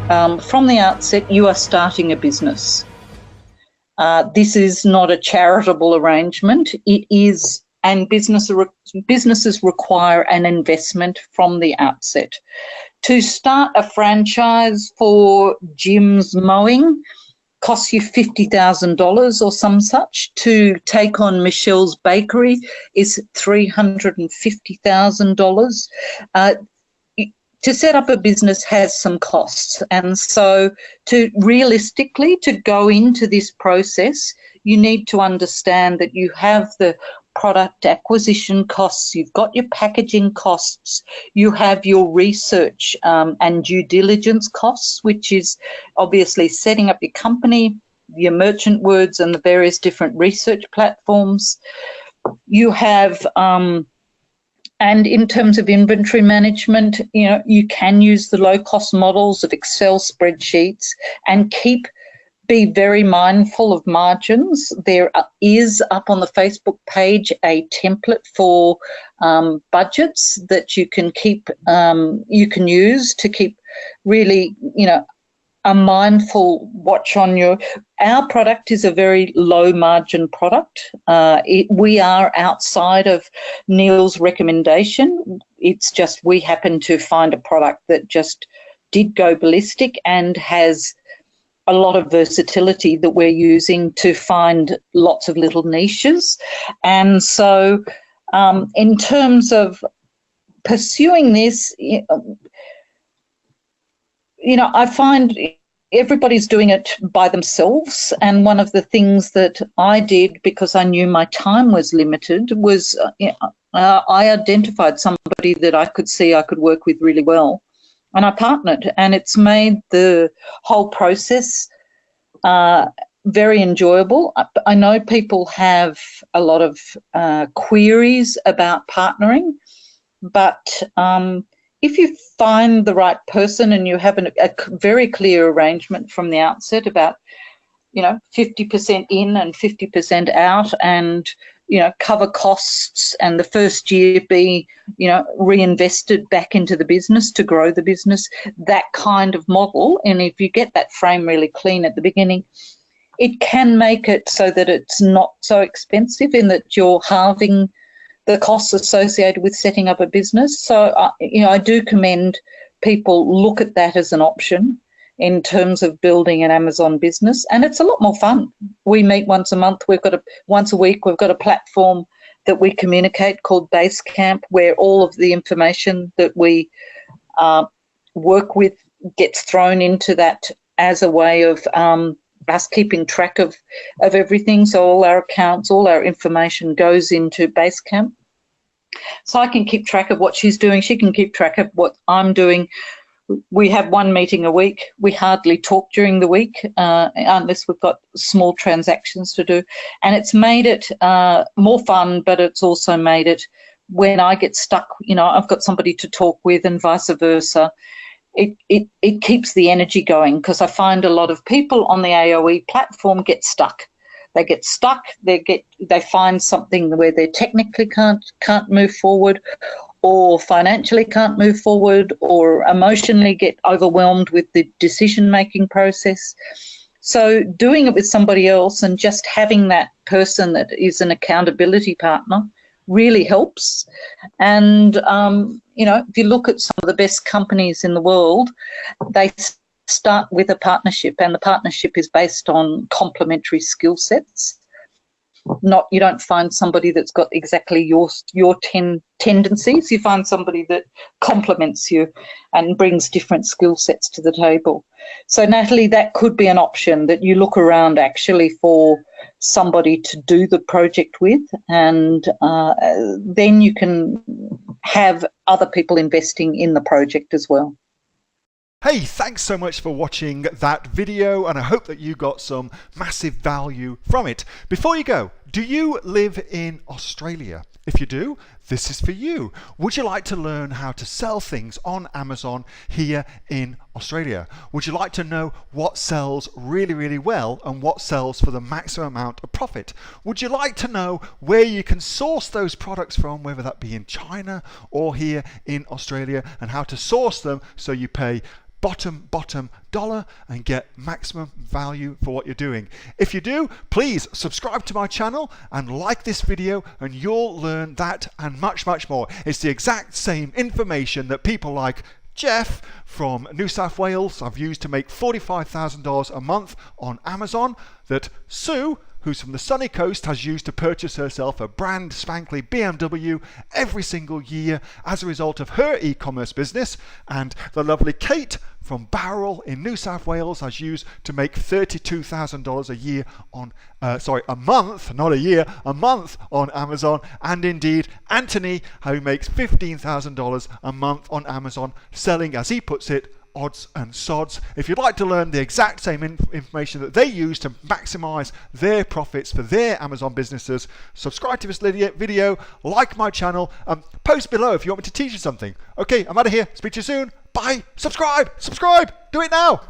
from the outset, you are starting a business. This is not a charitable arrangement. It is, and businesses require an investment from the outset. To start a franchise for Jim's Mowing costs you $50,000 or some such. To take on Michelle's Bakery is $350,000. To set up a business has some costs, and so to go into this process, you need to understand that you have the product acquisition costs, you've got your packaging costs, you have your research and due diligence costs, which is obviously setting up your company, your merchant words and the various different research platforms. You have and in terms of inventory management, you can use the low-cost models of Excel spreadsheets and be very mindful of margins. There is up on the Facebook page a template for budgets that you can use to keep really, a mindful watch on our product is a very low margin product. We are outside of Neil's recommendation. It's just we happen to find a product that just did go ballistic and has a lot of versatility that we're using to find lots of little niches. And so in terms of pursuing this, I find everybody's doing it by themselves, and one of the things that I did, because I knew my time was limited, was I identified somebody that I could see I could work with really well, and I partnered, and it's made the whole process very enjoyable. I know people have a lot of queries about partnering, but if you find the right person and you have a very clear arrangement from the outset about, 50% in and 50% out, and, cover costs, and the first year be, reinvested back into the business to grow the business, that kind of model. And if you get that frame really clean at the beginning, it can make it so that it's not so expensive in that you're halving the costs associated with setting up a business. So, I do commend people look at that as an option in terms of building an Amazon business, and it's a lot more fun. We meet once a month. Once a week. We've got a platform that we communicate called Basecamp, where all of the information that we work with gets thrown into that as a way of us keeping track of everything. So all our accounts, all our information goes into Basecamp. So I can keep track of what she's doing. She can keep track of what I'm doing. We have one meeting a week. We hardly talk during the week unless we've got small transactions to do. And it's made it more fun, but it's also made it when I get stuck, I've got somebody to talk with and vice versa. It keeps the energy going, because I find a lot of people on the AOE platform get stuck. They get stuck. They find something where they technically can't move forward, or financially can't move forward, or emotionally get overwhelmed with the decision-making process. So doing it with somebody else and just having that person that is an accountability partner really helps. And, if you look at some of the best companies in the world, they start with a partnership, and the partnership is based on complementary skill sets. You don't find somebody that's got exactly your tendencies. You find somebody that complements you and brings different skill sets to the table. So, Natalie, that could be an option, that you look around actually for somebody to do the project with, and then you can have other people investing in the project as well. Hey, thanks so much for watching that video, and I hope that you got some massive value from it. Before you go, do you live in Australia? If you do, this is for you. Would you like to learn how to sell things on Amazon here in Australia? Would you like to know what sells really, really well and what sells for the maximum amount of profit? Would you like to know where you can source those products from, whether that be in China or here in Australia, and how to source them so you pay bottom dollar and get maximum value for what you're doing. If you do, please subscribe to my channel and like this video, and you'll learn that and much more. It's the exact same information that people like Jeff from New South Wales have used to make $45,000 a month on Amazon, that Sue, who's from the sunny coast, has used to purchase herself a brand spankly BMW every single year as a result of her e-commerce business, and the lovely Kate from Bowral in New South Wales has used to make $32,000 a year on, a month, not a year, a month on Amazon, and indeed Anthony, who makes $15,000 a month on Amazon, selling, as he puts it, odds and sods. If you'd like to learn the exact same information that they use to maximize their profits for their Amazon businesses, subscribe to this video, like my channel, post below if you want me to teach you something. Okay, I'm out of here. Speak to you soon. Bye. Subscribe. Do it now.